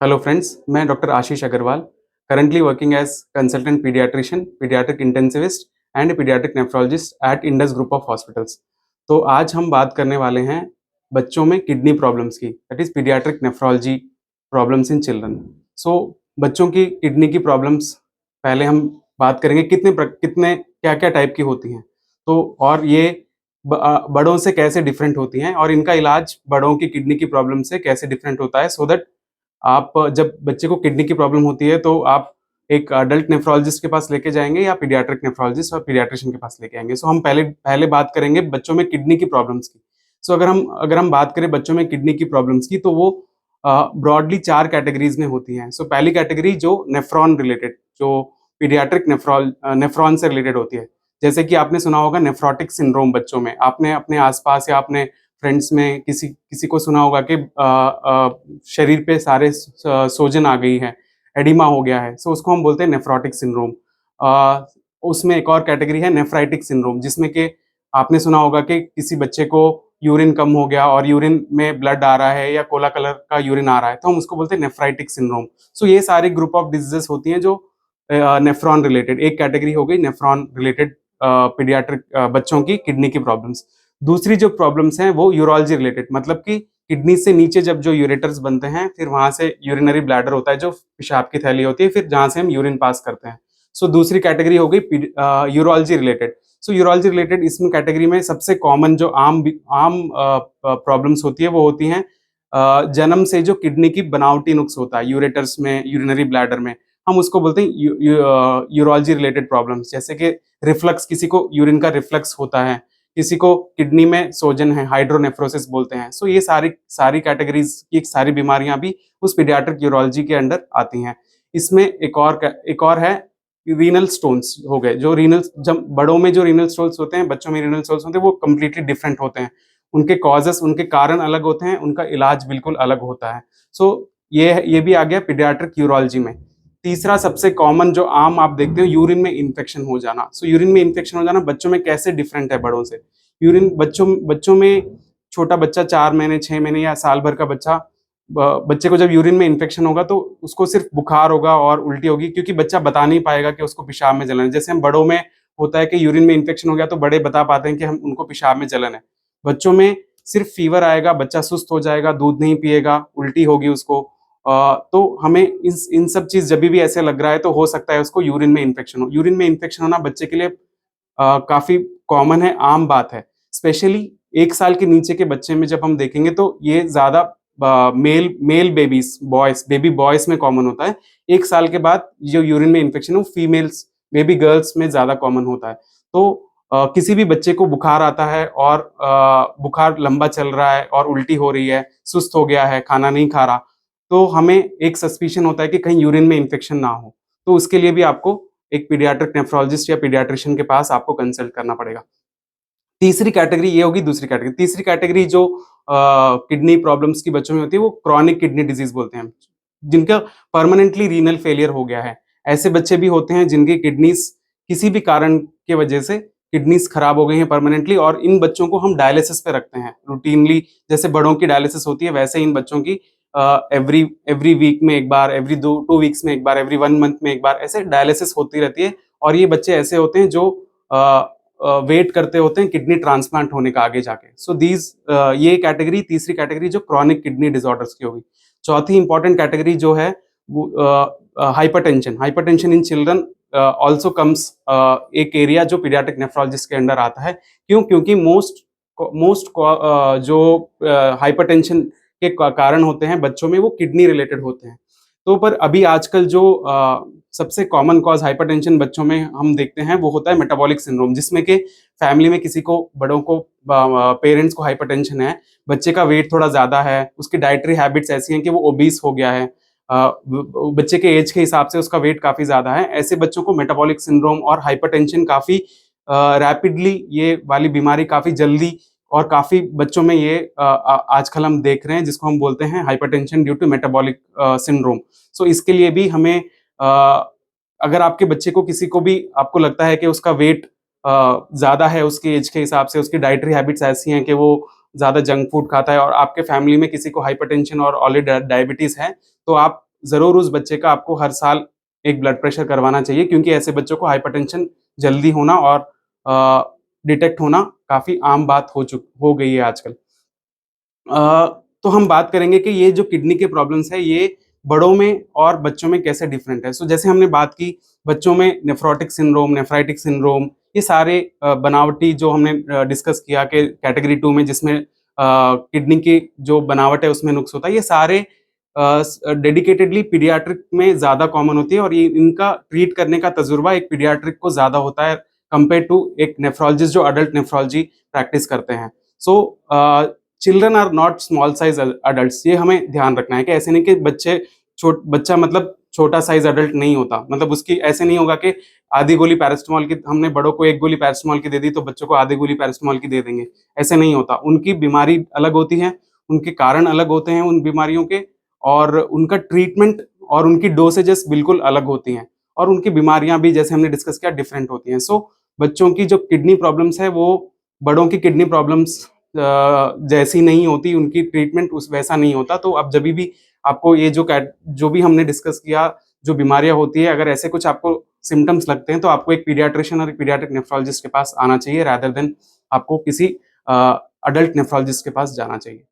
Hello friends, मैं doctor Ashish Agarwal, currently working as consultant paediatrician, paediatric intensivist and paediatric nephrologist at Indus group of hospitals. तो आज हम बात करने वाले हैं बच्चों में किडनी प्रॉब्लम्स की, that is paediatric nephrology problems in children. So बच्चों की किडनी की प्रॉब्लम्स पहले हम बात करेंगे कितने क्या-क्या टाइप की होती हैं। तो और ये बड़ों से कैसे डिफरेंट होती हैं और इनका इलाज बड़ों की किडनी की प्रॉब्लम से कैसे डिफरेंट होता है, सो दैट आप जब बच्चे को किडनी की प्रॉब्लम होती है तो आप एक अडल्ट नेफ्रोलॉजिस्ट के पास लेके जाएँगे या पीडियाट्रिक नेफ्रोलॉजिस्ट और पीडियाट्रिशियन के पास लेके आएँगे। सो हम पहले पहले बात करेंगे बच्चों में किडनी की प्रॉब्लम्स की। सो अगर हम बात करें बच्चों में किडनी की प्रॉब्लम्स की, तो वो ब्रॉडली 4 कैटेगरीज़ में होती हैं। सो पहली कैटेगरी जो नेफ्रॉन रिलेटेड, जो पीडियाट्रिक नेफ्रॉन से रिलेटेड होती है। जैसे कि आपने सुना होगा नेफ्रोटिक सिंड्रोम बच्चों में। आपने अपने आस-पास या अपने फ्रेंड्स में किसी किसी को सुना होगा कि शरीर पे सारे सोजन आ गई है, एडिमा हो गया है, सो उसको हम बोलते हैं नेफ्रोटिक सिंड्रोम। उसमें एक और कैटेगरी है नेफ्राइटिक सिंड्रोम, जिसमें कि आपने सुना होगा कि किसी बच्चे को यूरिन कम हो गया और यूरिन में ब्लड आ रहा है या कोला कलर का यूरिन आ रहा है, तो हम उसको बोलते हैं नेफ्राइटिक सिंड्रोम। सो ये सारे ग्रुप ऑफ डिजीजेस होती हैं जो नेफ्रॉन रिलेटेड, एक कैटेगरी हो गई नेफ्रॉन रिलेटेड पीडियाट्रिक बच्चों की किडनी की प्रॉब्लम्स। दूसरी जो प्रॉब्लम्स हैं वो यूरोलॉजी रिलेटेड, मतलब कि किडनी से नीचे जब जो यूरेटर्स बनते हैं, फिर वहां से यूरिनरी ब्लैडर होता है जो पेशाब की थैली होती है, फिर जहां से हम यूरिन पास करते हैं। सो दूसरी कैटेगरी हो गई यूरोलॉजी रिलेटेड। सो यूरोलॉजी रिलेटेड इसमें कैटेगरी में सबसे कॉमन जो आम प्रॉब्लम्स होती है वो होती हैं जन्म से जो किडनी की बनावटी नुक्स होता है यूरेटर्स में, यूरिनरी ब्लैडर में, हम उसको बोलते हैं यूरोलॉजी रिलेटेड प्रॉब्लम्स। जैसे कि रिफ्लक्स, किसी को यूरिन का रिफ्लक्स होता है, किसी को किडनी में सोजन है, हाइड्रोनेफ्रोसिस बोलते हैं। सो ये सारी सारी कैटेगरीज की सारी बीमारियां भी उस पीडियाट्रिक यूरोलॉजी के अंडर आती हैं। इसमें एक और है रीनल स्टोन्स हो गए। जो रीनल, जब बड़ों में जो रीनल स्टोन्स होते हैं, बच्चों में रीनल स्टोन्स होते हैं, वो कम्प्लीटली डिफरेंट होते हैं। उनके कॉजेस, उनके कारण अलग होते हैं, उनका इलाज बिल्कुल अलग होता है। सो ये भी आ गया पीडियाट्रिक यूरोलॉजी में। तीसरा सबसे कॉमन जो आम आप देखते हो, यूरिन में इन्फेक्शन हो जाना। सो यूरिन में इन्फेक्शन हो जाना बच्चों में कैसे डिफरेंट है बड़ों से। यूरिन बच्चों में, छोटा बच्चा 4 महीने, 6 महीने या साल भर का बच्चा, बच्चे को जब यूरिन में इन्फेक्शन होगा तो उसको सिर्फ बुखार होगा और उल्टी होगी, क्योंकि बच्चा बता नहीं पाएगा कि उसको पेशाब में जलन है। जैसे हम बड़ों में होता है कि यूरिन में इन्फेक्शन हो गया तो बड़े बता पाते हैं कि हम उनको पेशाब में जलन है। बच्चों में सिर्फ फीवर आएगा, बच्चा सुस्त हो जाएगा, दूध नहीं पिएगा, उल्टी होगी उसको। तो हमें इन सब चीज़ जब भी ऐसे लग रहा है तो हो सकता है उसको यूरिन में इन्फेक्शन हो। यूरिन में इन्फेक्शन होना बच्चे के लिए काफ़ी कॉमन है, आम बात है। स्पेशली 1 साल के नीचे के बच्चे में जब हम देखेंगे तो ये ज़्यादा मेल बेबीज़, बेबी बॉयज़ में कॉमन होता है। 1 साल के बाद जो यूरिन में इन्फेक्शन है वो फीमेल्स, बेबी गर्ल्स में ज़्यादा कॉमन होता है। तो किसी भी बच्चे को बुखार आता है और बुखार लंबा चल रहा है और उल्टी हो रही है, सुस्त हो गया है, खाना नहीं खा रहा, तो हमें एक सस्पिशन होता है कि कहीं यूरिन में इन्फेक्शन ना हो। तो उसके लिए भी आपको एक पीडियाट्रिक नेफ्रोलॉजिस्ट या पीडियाट्रिशियन के पास आपको कंसल्ट करना पड़ेगा। तीसरी कैटेगरी ये होगी, दूसरी कैटेगरी। तीसरी कैटेगरी जो किडनी प्रॉब्लम्स की बच्चों में होती है वो क्रॉनिक किडनी डिजीज़ बोलते हैं हम, जिनका परमानेंटली रीनल फेलियर हो गया है। ऐसे बच्चे भी होते हैं जिनकी किडनीज़ किसी भी कारण की वजह से किडनीज़ खराब हो गई हैं परमानेंटली, और इन बच्चों को हम डायलिसिस पे रखते हैं रूटीनली। जैसे बड़ों की डायलिसिस होती है, वैसे इन बच्चों की एवरी एवरी वीक में 1 बार, एवरी 2 वीक्स में 1 बार, एवरी 1 मंथ में 1 बार ऐसे डायलिसिस होती रहती है। और ये बच्चे ऐसे होते हैं जो अ वेट करते होते हैं किडनी ट्रांसप्लांट होने का आगे जाके। सो ये कैटेगरी, तीसरी कैटेगरी जो क्रॉनिक किडनी डिसऑर्डर्स की होगी। चौथी इंपॉर्टेंट कैटेगरी जो है वो hypertension. Hypertension in children also comes एक एरिया जो पीडियाट्रिक नेफ्रोलॉजिस्ट के अंडर आता है। क्यों? क्योंकि जो हाइपरटेंशन के कारण होते हैं बच्चों में, वो किडनी रिलेटेड होते हैं। तो पर अभी आजकल जो सबसे कॉमन कॉज़ हाइपरटेंशन बच्चों में हम देखते हैं वो होता है मेटाबॉलिक सिंड्रोम, जिसमें कि फैमिली में किसी को, बड़ों को, पेरेंट्स को हाइपरटेंशन है, बच्चे का वेट थोड़ा ज़्यादा है, उसकी डाइटरी हैबिट्स ऐसी हैं कि वो ओबीस हो गया है, बच्चे के एज के हिसाब से उसका वेट काफ़ी ज़्यादा है। ऐसे बच्चों को मेटाबॉलिक सिंड्रोम और हाइपरटेंशन काफ़ी रैपिडली, ये वाली बीमारी काफ़ी जल्दी और काफ़ी बच्चों में ये आजकल हम देख रहे हैं, जिसको हम बोलते हैं hypertension due to metabolic syndrome. So इसके लिए भी हमें अगर आपके बच्चे को, किसी को भी आपको लगता है कि उसका वेट ज़्यादा है उसके एज के हिसाब से, उसकी डाइटरी हैबिट्स ऐसी हैं कि वो ज़्यादा जंक फूड खाता है, और आपके फैमिली में किसी को हाइपरटेंशन और ऑलरेडी डायबिटीज़ है, तो आप ज़रूर उस बच्चे का आपको हर साल एक ब्लड प्रेशर करवाना चाहिए, क्योंकि ऐसे बच्चों को हाइपरटेंशन जल्दी होना और डिटेक्ट होना काफ़ी आम बात हो गई है आजकल। तो हम बात करेंगे कि ये जो किडनी के प्रॉब्लम्स है, ये बड़ों में और बच्चों में कैसे डिफरेंट है। सो जैसे हमने बात की, बच्चों में नेफ्रोटिक सिंड्रोम, नेफ्राइटिक सिंड्रोम, ये सारे बनावटी जो हमने डिस्कस किया कि कैटेगरी 2 में, जिसमें किडनी की जो बनावट है उसमें नुक्स होता है, ये सारे डेडिकेटेडली पीडियाट्रिक में ज़्यादा कॉमन होती है, और ये इनका ट्रीट करने का तजुर्बा एक पीडियाट्रिक को ज़्यादा होता है कंपेयर टू एक नेफ्रोलॉजिस्ट जो अडल्ट नेफ्रोलॉजी प्रैक्टिस करते हैं। So children are not small size adults, ये हमें ध्यान रखना है कि ऐसे नहीं कि बच्चा मतलब छोटा साइज अडल्ट नहीं होता, मतलब उसकी ऐसे नहीं होगा कि आधी गोली पैरासिटामॉल की हमने बड़ों को एक गोली पैरासिटामॉल की दे दी तो बच्चों को आधी गोली पैरासिटामॉल की दे देंगे, ऐसे नहीं होता। उनकी बीमारी अलग होती है, उनके कारण अलग होते हैं उन बीमारियों के, और उनका ट्रीटमेंट और उनकी डोसेजेस बिल्कुल अलग होती हैं, और उनकी बीमारियां भी जैसे हमने डिस्कस किया डिफरेंट होती हैं। सो बच्चों की जो किडनी प्रॉब्लम्स है वो बड़ों की किडनी प्रॉब्लम्स जैसी नहीं होती, उनकी ट्रीटमेंट उस वैसा नहीं होता। तो अब जभी भी आपको ये जो भी हमने डिस्कस किया, जो बीमारियां होती है, अगर ऐसे कुछ आपको सिम्टम्स लगते हैं तो आपको एक पीडियाट्रिशियन और एक पीडियाट्रिक नेफ्रोलॉजिस्ट के पास आना चाहिए, रादर देन आपको किसी अडल्ट नेफ्रोलॉजिस्ट के पास जाना चाहिए।